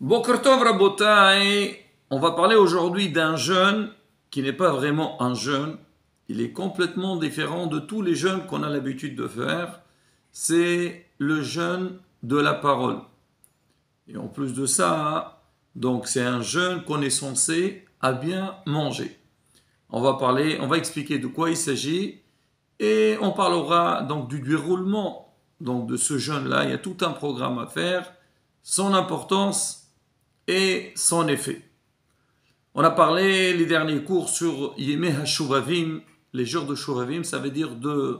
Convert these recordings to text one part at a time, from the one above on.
Boker Tov Rabotai, on va parler aujourd'hui d'un jeûne qui n'est pas vraiment un jeûne. Il est complètement différent de tous les jeûnes qu'on a l'habitude de faire. C'est le jeûne de la parole. Et en plus de ça, donc c'est un jeûne qu'on est censé à bien manger. On va expliquer de quoi il s'agit et on parlera donc du déroulement donc de ce jeûne-là. Il y a tout un programme à faire, son importance et son effet. On a parlé les derniers cours sur Yemei HaShuvavim, les jours de Shuvavim, ça veut dire de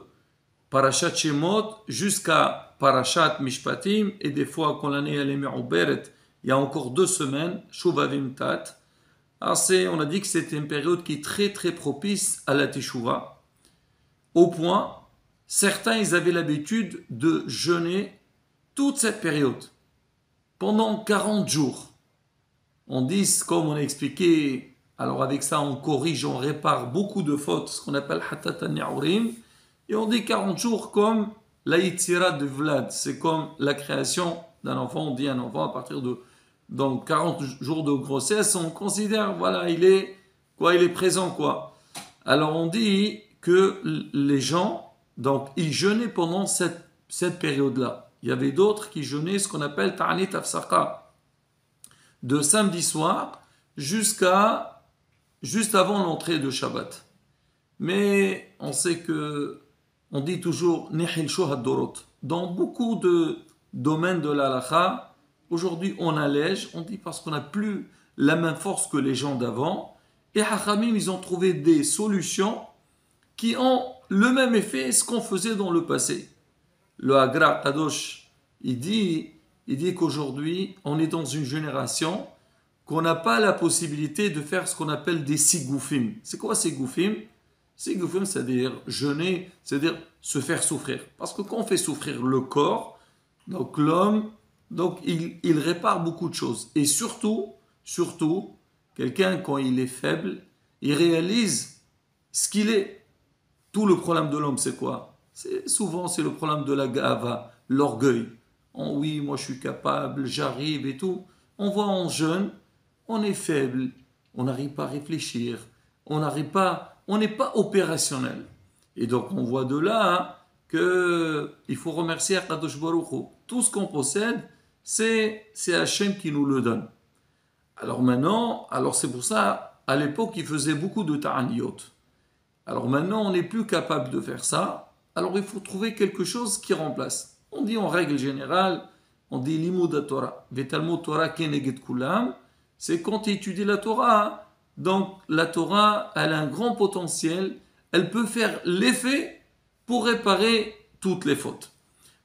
Parashat Shemot jusqu'à Parashat Mishpatim, et des fois quand l'année elle est Me'uberet, il y a encore 2 semaines, Shuvavim Tat. Alors on a dit que c'était une période qui est très très propice à la Teshuvah, au point, certains ils avaient l'habitude de jeûner toute cette période, pendant 40 jours. On dit, comme on a expliqué, alors avec ça on corrige, on répare beaucoup de fautes, ce qu'on appelle Hatat Ni'urim, et on dit 40 jours comme la Yitzira de Vlad, c'est comme la création d'un enfant, on dit un enfant à partir de donc 40 jours de grossesse, on considère, voilà, il est présent, quoi. Alors on dit que les gens, donc, ils jeûnaient pendant cette période-là. Il y avait d'autres qui jeûnaient ce qu'on appelle Ta'anit Afsaqa, de samedi soir juste avant l'entrée de Shabbat. Mais on sait que, on dit toujours Nihil Shohad Dorot. Dans beaucoup de domaines de l'halakha, aujourd'hui on allège, on dit parce qu'on n'a plus la même force que les gens d'avant. Et Hachamim, ils ont trouvé des solutions qui ont le même effet ce qu'on faisait dans le passé. Le Hagra Kadosh, il dit qu'aujourd'hui, on est dans une génération qu'on n'a pas la possibilité de faire ce qu'on appelle des sigoufim. C'est quoi sigoufim? Sigoufim, c'est-à-dire jeûner, c'est-à-dire se faire souffrir. Parce que quand on fait souffrir le corps, donc l'homme, donc il répare beaucoup de choses. Et surtout, quelqu'un quand il est faible, il réalise ce qu'il est. Tout le problème de l'homme, c'est quoi? Souvent, c'est le problème de la gava, l'orgueil. Oui, moi je suis capable, j'arrive et tout. On voit en jeûne, on est faible, on n'arrive pas à réfléchir, on n'est pas opérationnel. Et donc on voit de là qu'il faut remercier Akadosh Baruch Hu. Tout ce qu'on possède, c'est Hachem qui nous le donne. Alors maintenant, c'est pour ça, à l'époque, il faisait beaucoup de ta'aniyot. Alors maintenant, on n'est plus capable de faire ça. Alors il faut trouver quelque chose qui remplace. On dit en règle générale, on dit limud Torah. Vetalmud Torah keneged kulam. C'est quand tu étudies la Torah. Donc la Torah, elle a un grand potentiel. Elle peut faire l'effet pour réparer toutes les fautes.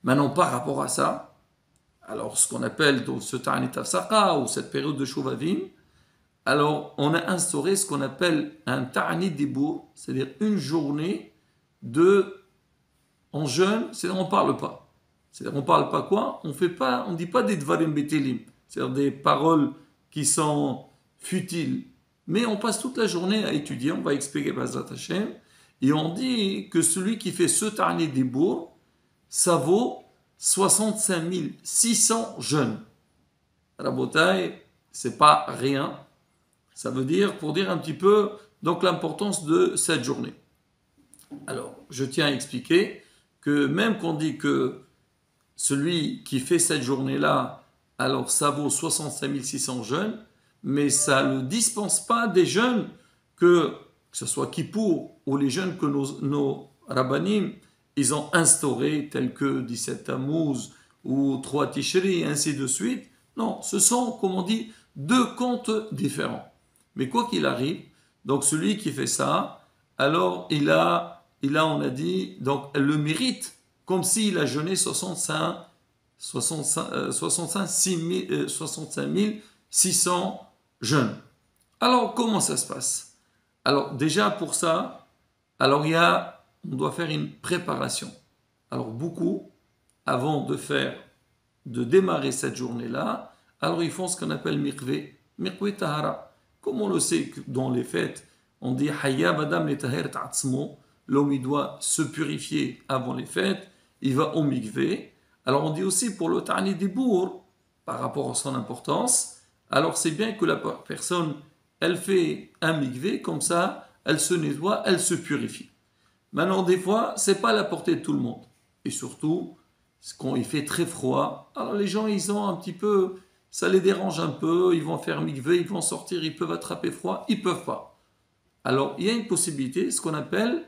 Maintenant, par rapport à ça, alors ce qu'on appelle donc, ce ta'anit afsaqa ou cette période de Shuvavim, alors on a instauré ce qu'on appelle un ta'anit dibur, c'est-à-dire une journée en jeûne, c'est-à-dire on ne parle pas. C'est-à-dire on ne parle pas quoi? On ne dit pas des dvarim betelim, c'est-à-dire des paroles qui sont futiles. Mais on passe toute la journée à étudier, on va expliquer Bazat Hashem, et on dit que celui qui fait ce ta'anit dibur, ça vaut 65 600 jeûnes. Rabotai, c'est pas rien. Ça veut dire, pour dire un petit peu, donc l'importance de cette journée. Alors, je tiens à expliquer que même qu'on dit que celui qui fait cette journée-là, alors ça vaut 65 600 jeûnes, mais ça ne dispense pas des jeûnes que ce soit Kippour ou les jeûnes que nos rabbanim, ils ont instaurés, tels que 17 Tammuz ou 3 Tishri, et ainsi de suite. Non, ce sont, comme on dit, 2 comptes différents. Mais quoi qu'il arrive, donc celui qui fait ça, alors il a, on a dit, donc le mérite, comme s'il a jeûné 65 600 jeûnes. Alors comment ça se passe? Alors déjà pour ça, alors on doit faire une préparation. Alors beaucoup, avant de démarrer cette journée-là, alors ils font ce qu'on appelle mikvé tahara. Comme on le sait dans les fêtes, on dit Hayab Adam letaher ta'atzmo, l'homme il doit se purifier avant les fêtes, il va au mikvé. Alors on dit aussi pour le ta'ani dibur, par rapport à son importance, alors c'est bien que la personne, elle fait un mikvé, comme ça, elle se nettoie, elle se purifie. Maintenant, des fois, c'est pas à la portée de tout le monde. Et surtout, quand il fait très froid, alors les gens, ils ont un petit peu, ça les dérange un peu, ils vont faire mikvé, ils vont sortir, ils peuvent attraper froid, ils peuvent pas. Alors, il y a une possibilité, ce qu'on appelle,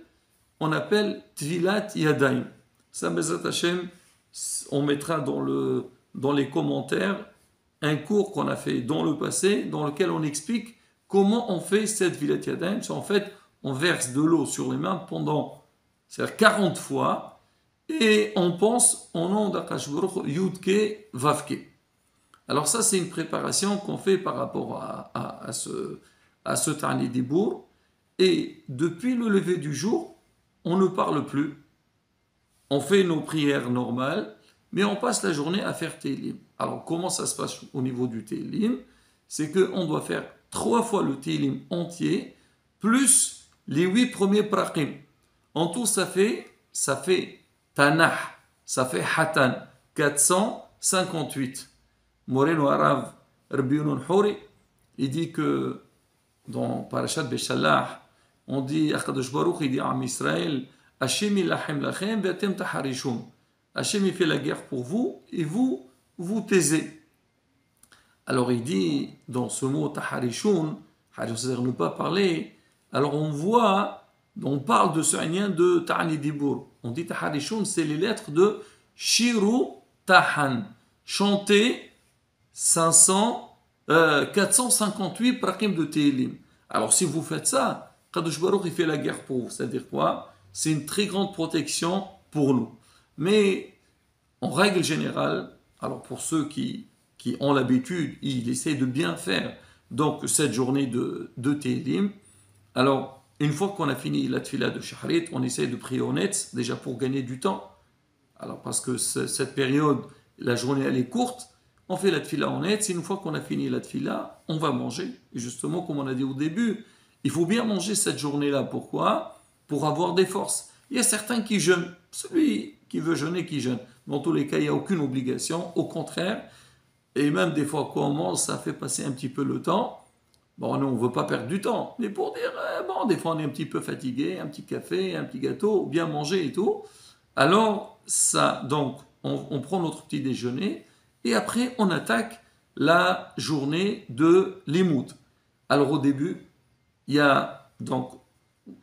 on appelle Tvilat Yadayim. Ça, Bezat Hashem, on mettra dans les commentaires un cours qu'on a fait dans le passé, dans lequel on explique comment on fait cette Tvilat Yadayim. C'est en fait, on verse de l'eau sur les mains pendant, c'est-à-dire 40 fois, et on pense au nom d'Akash Baruch Yudke Vavke. Alors ça, c'est une préparation qu'on fait par rapport à ce Ta'ani Dibour. Et depuis le lever du jour, on ne parle plus. On fait nos prières normales, mais on passe la journée à faire Télim. Alors, comment ça se passe au niveau du Télim? C'est qu'on doit faire 3 fois le Télim entier, plus les 8 premiers Prakim. En tout, ça fait Tanah, ça fait Hatan, 458. Moreno Arav Rabbi Houri, il dit que dans Parashat Beshalach, on dit Akadosh Baruch, il dit à Israël, Hashem ilachem lachem ve'atem taharishun. Hashem il fait la guerre pour vous et vous taisez. Alors il dit dans ce mot taharishun, c'est-à-dire ne pas parler. Alors on parle de ce lien de Ta'ani Dibour. On dit taharishun, c'est les lettres de Shiru Tahan. Chanter 458 prakim de Tehillim. Alors si vous faites ça, Kadosh Baruch il fait la guerre pour vous. C'est-à-dire quoi? C'est une très grande protection pour nous. Mais en règle générale, alors pour ceux qui ont l'habitude, ils essaient de bien faire donc cette journée de Tehillim. Alors une fois qu'on a fini la tfila de Shahrit, on essaie de prier au net, déjà pour gagner du temps. Alors parce que cette période, la journée elle est courte, on fait la tfila en net. Une fois qu'on a fini la tfila, on va manger. Et justement, comme on a dit au début, il faut bien manger cette journée-là. Pourquoi? Pour avoir des forces. Il y a certains qui jeûnent. Celui qui veut jeûner, qui jeûne. Dans tous les cas, il n'y a aucune obligation. Au contraire, et même des fois quand on mange, ça fait passer un petit peu le temps. Bon, nous, on ne veut pas perdre du temps. Mais pour dire, bon, des fois on est un petit peu fatigué, un petit café, un petit gâteau, bien manger et tout. Alors, ça, donc, on prend notre petit déjeuner. Et après, on attaque la journée de l'Imout. Alors au début, il y a donc,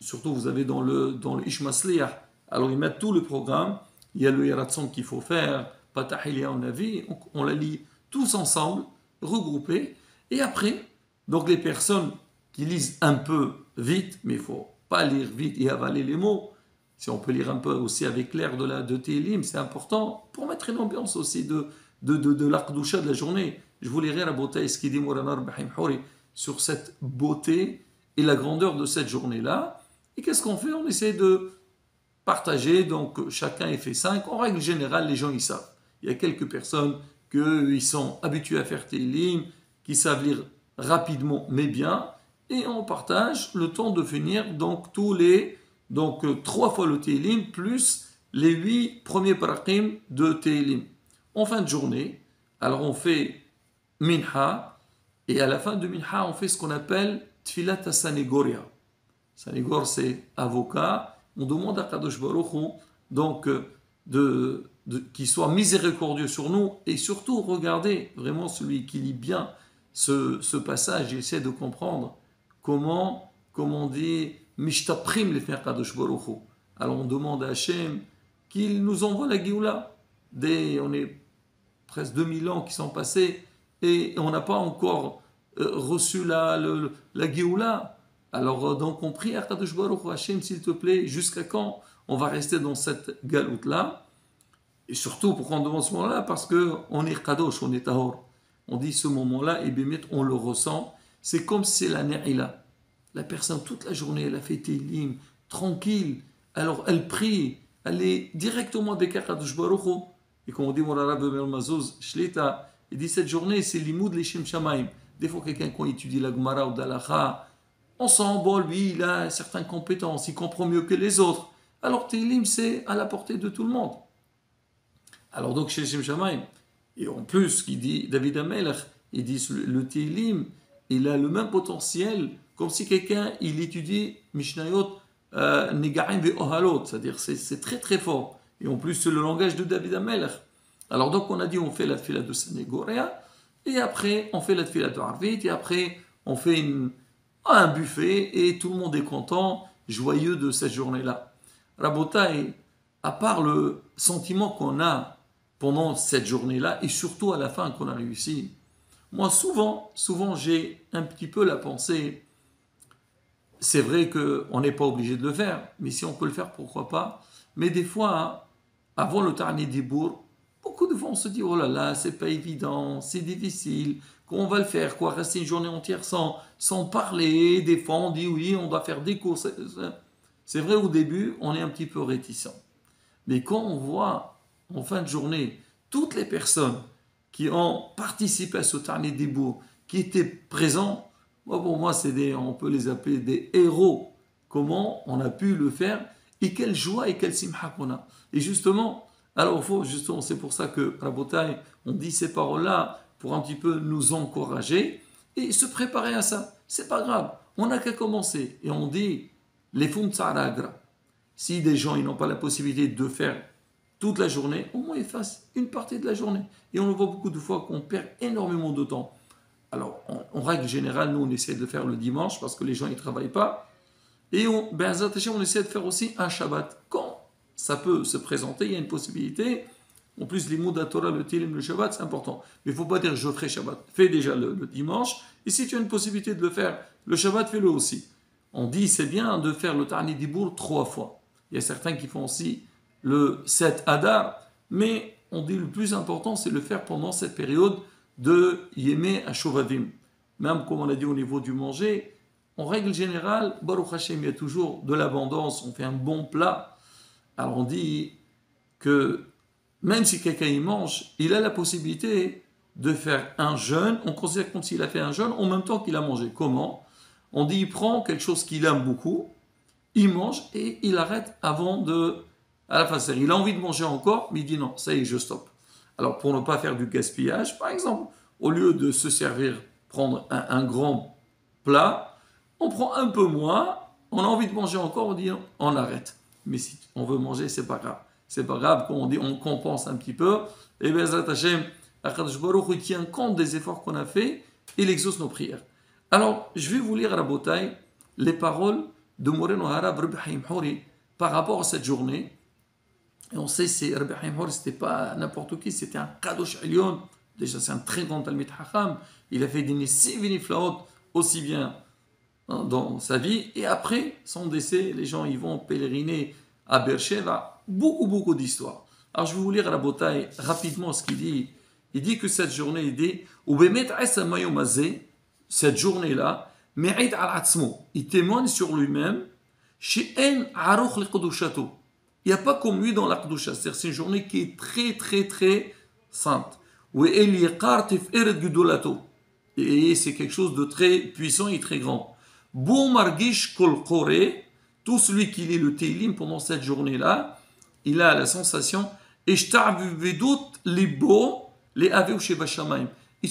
surtout vous avez dans le Ishmasliyah, alors ils mettent tout le programme, il y a le Yeratzon qu'il faut faire, Patahiliya on a vu, on la lit tous ensemble, regroupés, et après, donc les personnes qui lisent un peu vite, mais il ne faut pas lire vite et avaler les mots, si on peut lire un peu aussi avec l'air de Tehillim, c'est important pour mettre une ambiance aussi de l'Aqdoucha de la journée. Je vous lirai la beauté, ce qu'il dit Mourana Rahim Houri, sur cette beauté et la grandeur de cette journée-là. Et qu'est-ce qu'on fait? On essaie de partager, donc chacun est fait 5. En règle générale, les gens ils savent. Il y a quelques personnes qui sont habitués à faire Tehillim, qui savent lire rapidement mais bien, et on partage le temps de finir donc 3 fois le Tehillim plus les 8 premiers parakim de Tehillim. En fin de journée, alors on fait Minha, et à la fin de Minha, on fait ce qu'on appelle Tfilat Sanegoria. Sanegor, c'est avocat. On demande à Kadosh Baruch Hu, donc, qu'il soit miséricordieux sur nous, et surtout, regardez, vraiment celui qui lit bien ce passage, il essaie de comprendre comment on dit, Mishtaprim les faire Kadosh Baruch Hu. Alors on demande à Hachem qu'il nous envoie la Géoula. On est presque 2000 ans qui sont passés et on n'a pas encore reçu la Géoula. Alors donc on prie à Kadosh Baruch Hu, Hachem, s'il te plaît, jusqu'à quand on va rester dans cette galoute-là? Et surtout, pourquoi on demande ce moment-là? Parce qu'on est Kadosh, on est Tahor. On dit ce moment-là, et bien on le ressent. C'est comme si c'est la Ne'ila. La personne, toute la journée, elle a fait Tehillim, tranquille. Alors elle prie, elle est directement avec Kadosh Baruch Hu. Et comme on dit, mon arabe Mazouz, Shlita, il dit cette journée, c'est l'imoud l'Ishem Shamaim. Des fois, quelqu'un, quand il étudie la Gemara ou d'Alacha, on sent, bon, lui, il a certaines compétences, il comprend mieux que les autres. Alors, Tehillim, c'est à la portée de tout le monde. Alors, donc, chez Ishem Shamaim, et en plus, il dit, David Amelech, Ils disent le Tehillim, il a le même potentiel comme si quelqu'un il étudie Mishnayot Negaim ve'ohalot, c'est-à-dire c'est très très fort. Et en plus c'est le langage de David Amelech. Alors donc on a dit on fait la tefila de Sénégoréa, et après on fait la tefila de Arvit, et après on fait un buffet, et tout le monde est content, joyeux de cette journée-là. Rabotai, à part le sentiment qu'on a pendant cette journée-là, et surtout à la fin qu'on a réussi, moi souvent j'ai un petit peu la pensée, c'est vrai qu'on n'est pas obligé de le faire, mais si on peut le faire, pourquoi pas. Mais des fois, hein, avant le Ta'ani Dibour, beaucoup de fois on se dit, oh là là, c'est pas évident, c'est difficile, comment on va le faire, quoi, rester une journée entière sans parler, des fois on dit oui, on doit faire des courses. C'est vrai, au début, on est un petit peu réticent. Mais quand on voit, en fin de journée, toutes les personnes qui ont participé à ce Ta'ani Dibour, qui étaient présents, pour moi, on peut les appeler des héros. Comment on a pu le faire, et quelle joie et quelle simha qu'on a. Et justement, c'est pour ça que Rabotai, on dit ces paroles-là pour un petit peu nous encourager et se préparer à ça. C'est pas grave, on n'a qu'à commencer. Et on dit, les fonds de Saragra, si des gens ils n'ont pas la possibilité de faire toute la journée, au moins ils fassent une partie de la journée. Et on le voit beaucoup de fois qu'on perd énormément de temps. Alors, en règle générale, nous, on essaie de le faire le dimanche parce que les gens, ils ne travaillent pas. Et on essaie de faire aussi un Shabbat. Quand ça peut se présenter, il y a une possibilité. En plus, les mots de la Torah, le Tehillim, le Shabbat, c'est important. Mais il ne faut pas dire je ferai Shabbat. Fais déjà le dimanche. Et si tu as une possibilité de le faire, le Shabbat, fais-le aussi. On dit c'est bien de faire le Ta'ani Dibour 3 fois. Il y a certains qui font aussi le 7 Adar. Mais on dit le plus important, c'est de le faire pendant cette période de Yémé à Shovavim. Même comme on a dit au niveau du manger, en règle générale, Baruch Hashem, il y a toujours de l'abondance, on fait un bon plat. Alors on dit que même si quelqu'un y mange, il a la possibilité de faire un jeûne, on considère comme s'il a fait un jeûne en même temps qu'il a mangé. Comment? On dit il prend quelque chose qu'il aime beaucoup, il mange et il arrête avant de... À la fin, il a envie de manger encore, mais il dit non, ça y est, je stoppe. Alors, pour ne pas faire du gaspillage, par exemple, au lieu de se servir, prendre un grand plat, on prend un peu moins, on a envie de manger encore, on dit on arrête. Mais si on veut manger, c'est pas grave. C'est pas grave, quand on dit on compense un petit peu, et bien, Zat Hashem, Akadosh Baruch Hu tient compte des efforts qu'on a fait et il exauce nos prières. Alors, je vais vous lire à la bataille les paroles de Moreno Harab Rabbi Haim Hori par rapport à cette journée. Et on sait que Rabbi Haim Hori, ce n'était pas n'importe qui, c'était un Kadosh Elyon. Déjà, c'est un très grand Talmid Hacham. Il a fait des Nessim Viniflaot aussi bien dans sa vie. Et après son décès, les gens ils vont pèleriner à Beersheba. Beaucoup d'histoires. Alors, je vais vous lire à la bataille rapidement ce qu'il dit. Il dit que cette journée, il dit cette journée-là, il témoigne sur lui-même. Il n'y a pas comme lui dans la Kedusha. C'est-à-dire c'est une journée qui est très sainte. Et c'est quelque chose de très puissant et très grand. Tout celui qui lit le Tehillim pendant cette journée-là, il a la sensation ils se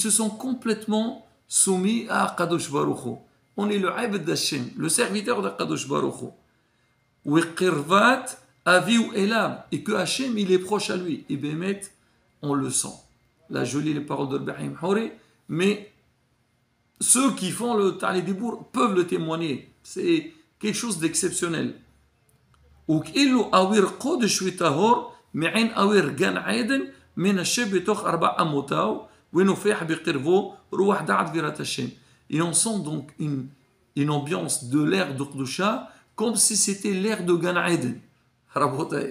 sont complètement soumis à Kadosh Baruch Hu. On est le Abd d'Hashem, le serviteur de Kadosh Baruch Hu. Et que Hachem, il est proche à lui. Et Bémet, on le sent. Là, je lis les paroles de Rabbi Haim Hori, mais ceux qui font le Ta'ani Dibour peuvent le témoigner. C'est quelque chose d'exceptionnel. Et on sent donc une ambiance de l'ère de Kedusha comme si c'était l'ère de Gan Eden.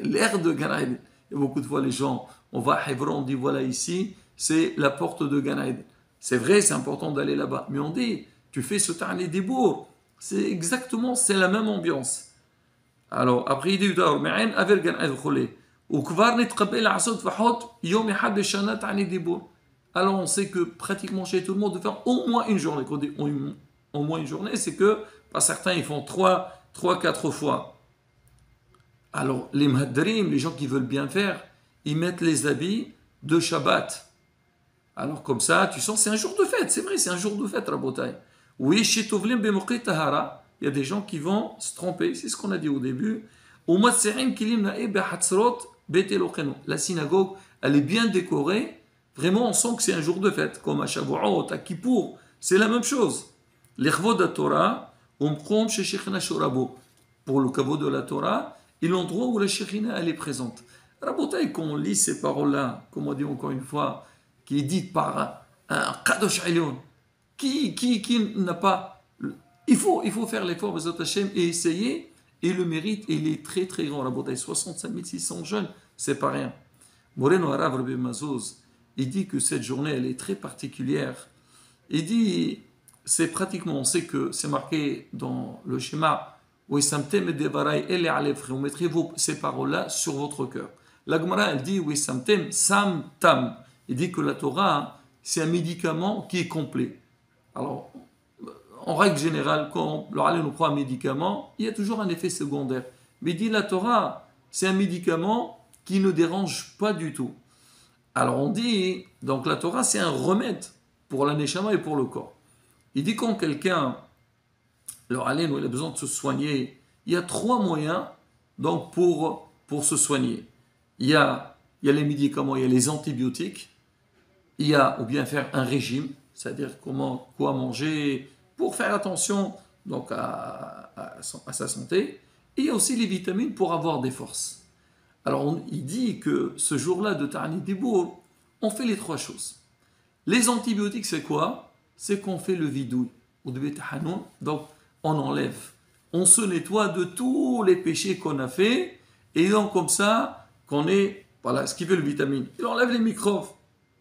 L'ère de Gan Eden. Et beaucoup de fois, les gens, on va à Hebron, on dit voilà ici, c'est la porte de Gan Eden. C'est vrai, c'est important d'aller là-bas. Mais on dit, tu fais ce Ta'ani Dibour. C'est exactement, c'est la même ambiance. Alors, après, il dit, alors, on sait que pratiquement chez tout le monde, de faire au moins une journée. Quand on dit au moins une journée, c'est que certains, ils font 3-4 fois. Alors, les Mahadrim, les gens qui veulent bien faire, ils mettent les habits de Shabbat. Alors comme ça, tu sens, c'est un jour de fête, c'est vrai, c'est un jour de fête, Rabotai. Oui, chez Tovlim Bemoqi Tahara, il y a des gens qui vont se tromper, c'est ce qu'on a dit au début. La synagogue, elle est bien décorée, vraiment on sent que c'est un jour de fête, comme à Shavuot, à Kippour, c'est la même chose. L'Echvod Torah, Omkrom chez Shechina Shorabo, pour le caveau de la Torah, et l'endroit où la Shechina elle est présente. Rabotai, quand on lit ces paroles-là, comme on dit encore une fois, qui est dite par un Kadosh Elyon, qui n'a pas... Il faut faire l'effort, Bezat Hashem, et essayer, et le mérite, il est très très grand. Rabotai, 65 600 jeunes, c'est pas rien. Moreno Harav Rabbi Mazouz, il dit que cette journée, elle est très particulière. Il dit, c'est pratiquement, on sait que c'est marqué dans le schéma, vous mettrez ces paroles-là sur votre cœur. La Gemara, elle dit, sam tam. Il dit que la Torah, c'est un médicament qui est complet. Alors, en règle générale, quand l'Orale nous prend un médicament, il y a toujours un effet secondaire. Mais il dit, la Torah, c'est un médicament qui ne dérange pas du tout. Alors on dit, donc la Torah, c'est un remède pour la neshama et pour le corps. Il dit quand quelqu'un, l'Orale, il a besoin de se soigner, il y a 3 moyens donc pour se soigner. Il y a les médicaments, il y a les antibiotiques, il y a ou bien faire un régime, c'est-à-dire quoi manger pour faire attention donc à sa santé, et il y a aussi les vitamines pour avoir des forces. Alors il dit que ce jour-là de Ta'ani Dibour, on fait les 3 choses. Les antibiotiques, c'est quoi? C'est qu'on fait le vidouille, donc on enlève, on se nettoie de tous les péchés qu'on a fait, et donc comme ça, qu'on est, voilà, ce qui fait le vitamine. Il enlève les microbes,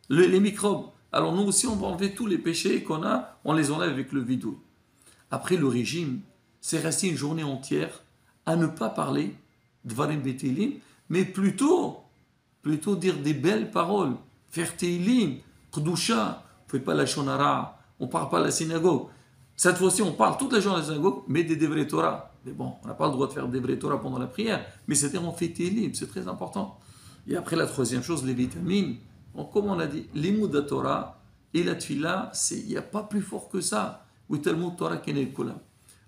les microbes. Alors nous aussi, on va enlever tous les péchés qu'on a, on les enlève avec le vidouille. Après le régime, c'est rester une journée entière à ne pas parler de Dvarim Betelim, mais plutôt dire des belles paroles, faire Teilim, Kdusha, on ne fait pas la Shonara, on ne parle pas à la synagogue. Cette fois-ci, on parle toute la journée à la synagogue, mais des Devrei Torah. Mais bon, on n'a pas le droit de faire des Devrei Torah pendant la prière, mais c'est-à-dire on fait Teilim, c'est très important. Et après, la troisième chose, les vitamines. Donc, comme on a dit, l'Imoud Torah et la Tfila, il n'y a pas plus fort que ça. Talmud Torah Kenel Kulam.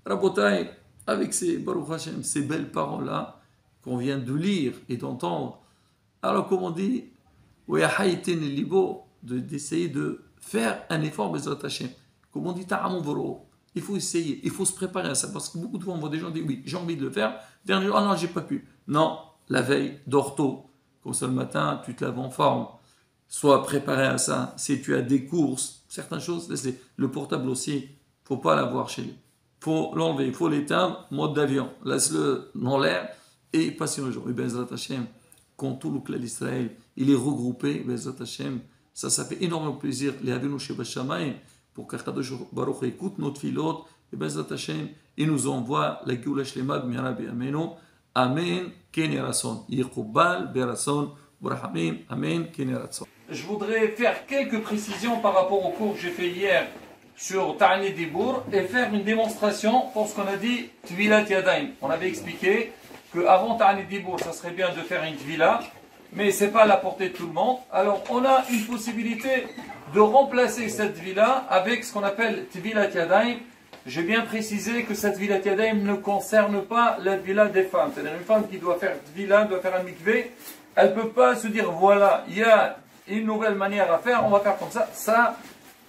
Rabotai, avec ces Baruch Hashem, ces belles paroles-là qu'on vient de lire et d'entendre, alors comme on dit, d'essayer de faire un effort, Bezrat Hashem. Comme on dit, il faut essayer, il faut se préparer à ça, parce que beaucoup de fois on voit des gens dire oui, j'ai envie de le faire, dernier jour, ah non, j'ai pas pu. Non, la veille, dors tôt, comme ça le matin, tu te laves en forme. Sois préparé à ça. Si tu as des courses, certaines choses, laisse-les. Le portable aussi, il ne faut pas l'avoir chez lui. Il faut l'enlever, il faut l'éteindre, mode d'avion. Laisse-le dans l'air et passe le jour. Et Bezrat Hashem, quand tout le clan d'Israël, il est regroupé, Bezrat Hashem, ça fait énormément plaisir. Les Avinu Sheba Shamayim, pour qu'Akadosh Baruch écoute notre filote, et Bezrat Hashem, il nous envoie la Géoula Shlema b'Mirabi Amenu. Amen, Ken Yarason. Yirkubal, Berason, Brahamim, Amen, Ken Yarason. Je voudrais faire quelques précisions par rapport au cours que j'ai fait hier sur Ta'ani Dibour et faire une démonstration pour ce qu'on a dit Tvilat Yadayim. On avait expliqué qu'avant Ta'ani Dibour, ça serait bien de faire une Tvila, mais ce n'est pas à la portée de tout le monde. Alors on a une possibilité de remplacer cette Tvila avec ce qu'on appelle Tvilat Yadayim. J'ai bien précisé que cette Tvilat Yadayim ne concerne pas la Tvila des femmes. C'est-à-dire une femme qui doit faire Tvila, doit faire un mikvé, elle ne peut pas se dire voilà, il y a une nouvelle manière à faire, on va faire comme ça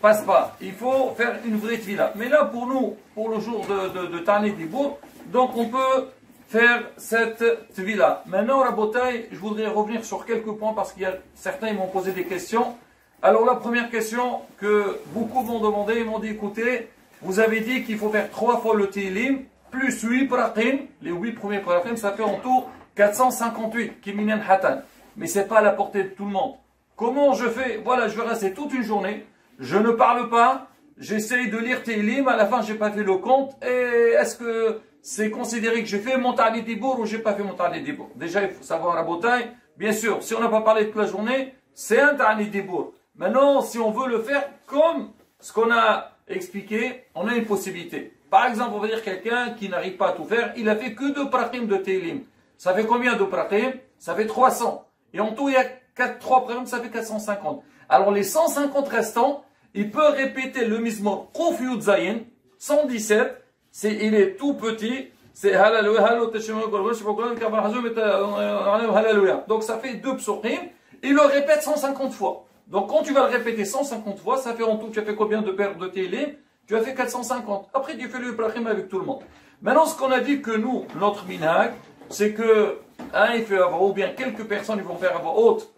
passe pas. Il faut faire une vraie tvila. Mais là, pour nous, pour le jour de Ta'ani Dibour, donc on peut faire cette tvila. Maintenant, Rabotai, je voudrais revenir sur quelques points parce qu'il y a certains qui m'ont posé des questions. Alors la première question que beaucoup m'ont demandé, ils m'ont dit écoutez, vous avez dit qu'il faut faire 3 fois le Teilim, plus 8 praqim, les 8 premiers praqim, ça fait en tout 458, Kiminen Hatan. Mais ce n'est pas à la portée de tout le monde. Comment je fais? Voilà, je vais rester toute une journée, je ne parle pas, j'essaye de lire Teilim, à la fin je n'ai pas fait le compte, et est-ce que c'est considéré que j'ai fait mon Ta'ani Dibour ou j'ai pas fait mon Ta'ani Dibour? Déjà, il faut savoir à Rabotai, bien sûr, si on n'a pas parlé toute la journée, c'est un Ta'ani Dibour. Maintenant, si on veut le faire comme ce qu'on a expliqué, on a une possibilité. Par exemple, on va dire quelqu'un qui n'arrive pas à tout faire, il a fait que 2 praqim de Teilim. Ça fait combien de praqim? Ça fait 300. Et en tout, il y a 3 praqim, ça fait 450. Alors les 150 restants, il peut répéter le Mizmor Quf Yud Zayin, 117, il est tout petit, c'est Hallelujah, donc ça fait 2 psukim, il le répète 150 fois. Donc quand tu vas le répéter 150 fois, ça fait en tout, tu as fait combien de paires de Télim? Tu as fait 450. Après tu fais le Ibrahim avec tout le monde. Maintenant ce qu'on a dit que nous, notre minhag, c'est que il fait à voix, ou bien quelques personnes ils vont faire à voix haute.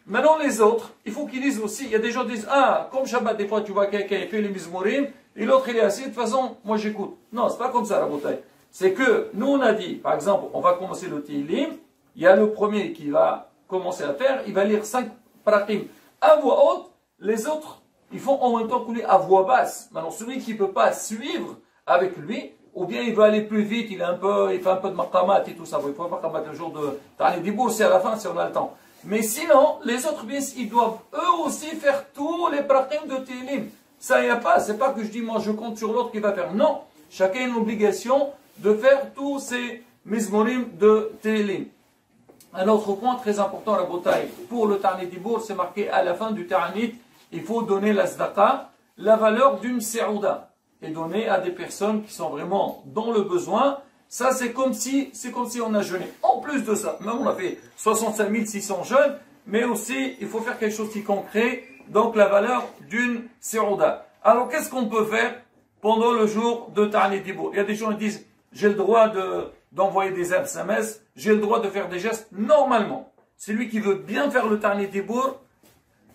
Maintenant les autres, il faut qu'ils disent aussi, il y a des gens qui disent, comme Shabbat, des fois tu vois quelqu'un, il fait les mizmorim, et l'autre il est assis, de toute façon, moi j'écoute. Non, c'est pas comme ça la bouteille. C'est que, nous on a dit, par exemple, on va commencer le Télim, il y a le premier qui va commencer à faire, il va lire 5 pratim à voix haute, les autres, ils font en même temps que lui à voix basse. Maintenant, celui qui ne peut pas suivre avec lui, ou bien il veut aller plus vite, il fait un peu de maqamat et tout ça. Il faut pas maqamat le jour de Ta'ani Dibour, c'est à la fin si on a le temps. Mais sinon, les autres, bien, ils doivent eux aussi faire tous les pratim de Télim. Ça, il n'y a pas, c'est pas que je dis, moi je compte sur l'autre qui va faire. Non, chacun a une obligation de faire tous ces mizmorim de Télim. Un autre point très important à la bouteille, pour le Ta'ani Dibour, c'est marqué à la fin du Ta'anit, il faut donner la Zdaka, la valeur d'une Se'ouda, et donner à des personnes qui sont vraiment dans le besoin. Ça, c'est comme si on a jeûné. En plus de ça, même on a fait 65 600 jeûnes, mais aussi, il faut faire quelque chose qui concret, donc la valeur d'une Se'ouda. Alors, qu'est-ce qu'on peut faire pendant le jour de Ta'ani Dibour? Il y a des gens qui disent, j'ai le droit d'envoyer des SMS, j'ai le droit de faire des gestes. Normalement, celui qui veut bien faire le Ta'ani Dibour,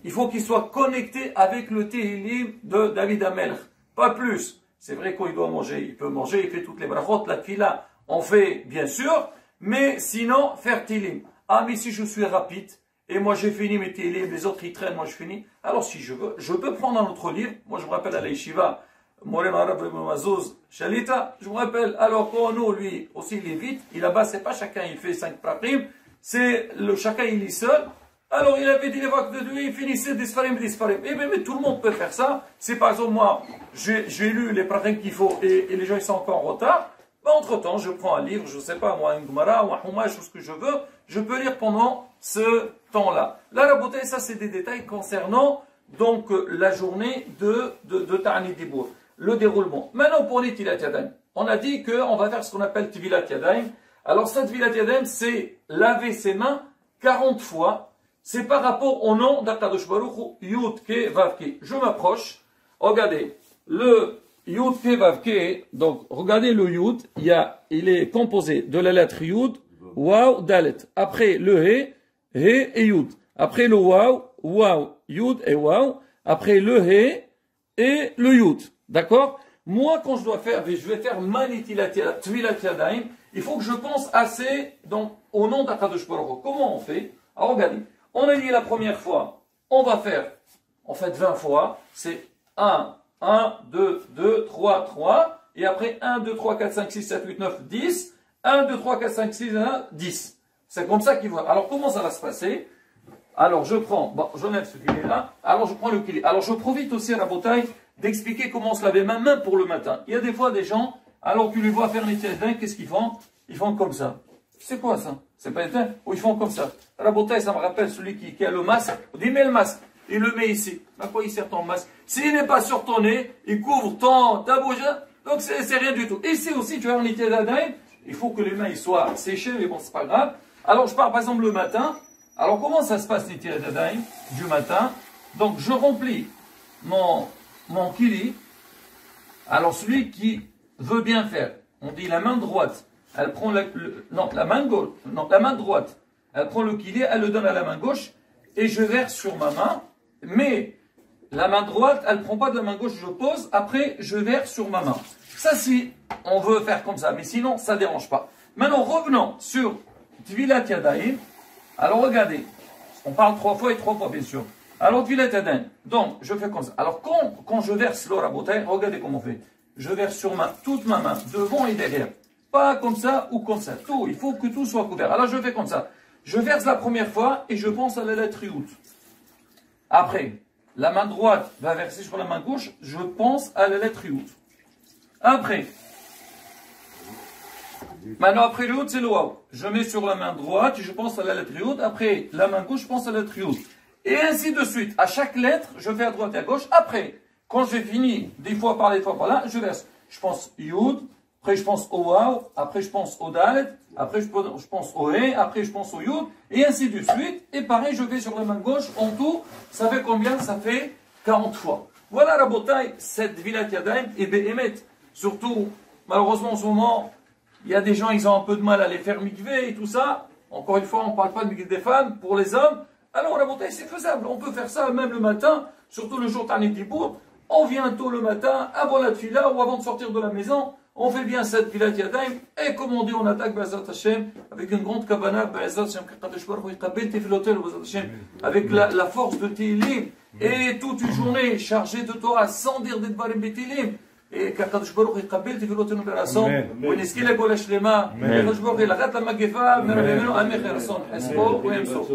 il faut qu'il soit connecté avec le Tehillim de David Amelch. Pas plus. C'est vrai qu'il doit manger, il peut manger, il fait toutes les brachot, la tfila, on fait bien sûr, mais sinon, faire Tehillim. Ah, mais si je suis rapide, et moi j'ai fini mes Tehillim, les autres ils traînent, moi je finis. Alors si je veux, je peux prendre un autre livre. Moi je me rappelle à la Yeshiva, Morem Arab Ibn Mazouz, Shalita, je me rappelle, alors quand nous, lui, aussi il est vite, il là-bas, c'est pas chacun, il fait 5 pratim, c'est le chacun il lit seul. Alors il avait dit les vagues de lui, il finissait des sfarim. Et bien, mais tout le monde peut faire ça. C'est par exemple moi, j'ai lu les pratim qu'il faut et les gens ils sont encore en retard. Ben, entre temps, je prends un livre, je sais pas, moi, un Gemara ou un Humash ou ce que je veux, je peux lire pendant ce temps-là. Là, la beauté, ça c'est des détails concernant donc la journée de Ta'ani Dibour. Le déroulement. Maintenant, pour les Tilat Yadayim, on a dit qu'on va faire ce qu'on appelle Tvilat Yadayim. Alors, cette Tvilat Yadayim, c'est laver ses mains 40 fois. C'est par rapport au nom d'Akadosh Baruch Hu, Yud Ke Vav Ke. Je m'approche. Regardez, le Yud Ke Vav Ke, donc, regardez le Yud, il est composé de la lettre Yud, Waw, Dalet. Après le He et Yud. Après le Waw, Yud et Waw. Après le He et le Yud. D'accord? Moi, quand je dois faire, je vais faire Manitilat Yadayim, il faut que je pense assez donc, au nom d'Akadosh Baruch Hu. Comment on fait? Alors regardez, on a dit la première fois, on va faire, en fait 20 fois, c'est 1, 2, 3, 3, et après 1, 2, 3, 4, 5, 6, 7, 8, 9, 10, 1, 2, 3, 4, 5, 6, 1, 10. C'est comme ça qu'il va. Alors comment ça va se passer? Alors je prends, bon, j'enlève ce qu'il est là, alors je prends le qu'il est. Alors je profite aussi à la bouteille d'expliquer comment on se lave les mains, même pour le matin. Il y a des fois des gens, alors tu les vois faire les tiens, qu'est-ce qu'ils font? Ils font comme ça. C'est quoi ça? C'est pas éteint? Ou ils font comme ça. À la bouteille, ça me rappelle celui qui a le masque. On dit, mets le masque. Il le met ici. À quoi il sert ton masque? S'il n'est pas sur ton nez, il couvre ta bouche. Donc c'est rien du tout. Ici aussi, tu as un Yadayim. Il faut que les mains ils soient séchées, mais bon, c'est pas grave. Alors je pars par exemple le matin. Alors comment ça se passe les Yadayim du matin? Donc je remplis mon kili. Alors celui qui veut bien faire, on dit la main droite, elle prend la main gauche, non, la main droite, elle prend le kili, elle le donne à la main gauche, et je verse sur ma main, mais la main droite, elle ne prend pas de la main gauche, je pose, après je verse sur ma main. Ça si on veut faire comme ça, mais sinon ça ne dérange pas. Maintenant revenons sur Tvilat Yadayim. Alors regardez, on parle 3 fois et 3 fois bien sûr. Alors Tvilat Yadayim, donc je fais comme ça. Alors quand je verse l'eau à la bouteille, regardez comment on fait. Je verse sur toute ma main, devant et derrière. Pas comme ça ou comme ça. Tout, il faut que tout soit couvert. Alors je fais comme ça. Je verse la première fois et je pense à la lettre Yud. Après, la main droite va verser sur la main gauche, je pense à la lettre Yud. Après, maintenant après le Yud, c'est le Waw. Je mets sur la main droite, je pense à la lettre Yud. Après, la main gauche, je pense à la lettre Yud. Et ainsi de suite. À chaque lettre, je fais à droite et à gauche. Après, quand j'ai fini, des fois par là, des fois par là, je verse. Je pense Yud, après je pense au Waw, après je pense au Dalet, après je pense au He, après je pense au Yud, et ainsi de suite. Et pareil, je vais sur la main gauche. En tout, ça fait combien? Ça fait 40 fois. Voilà, Rabotai, cette Vilat Yadayim et Behemet. Surtout, malheureusement en ce moment, il y a des gens, ils ont un peu de mal à les faire mikvé et tout ça. Encore une fois, on ne parle pas de mikvé des femmes, pour les hommes. Alors, Rabotai, c'est faisable. On peut faire ça même le matin, surtout le jour Tanit Kippour. On vient tôt le matin, avant la tfila ou avant de sortir de la maison. On fait bien cette Vilat Yadayim. Et comme on dit, on attaque Be'ezrat Hashem avec une grande kabana, Be'ezrat Hashem, avec la force de Tehillim. Et toute une journée chargée de Torah sans dire des Dvarim B'Tehillim. Et qu'Akadosh Baruch יקבל תפילותינו ברצון, ונזכה לגאולה שלמה, וקדוש ברוך הוא ילחץ למגפה, ונראה ממנו עמך רצון, חספו וימסור.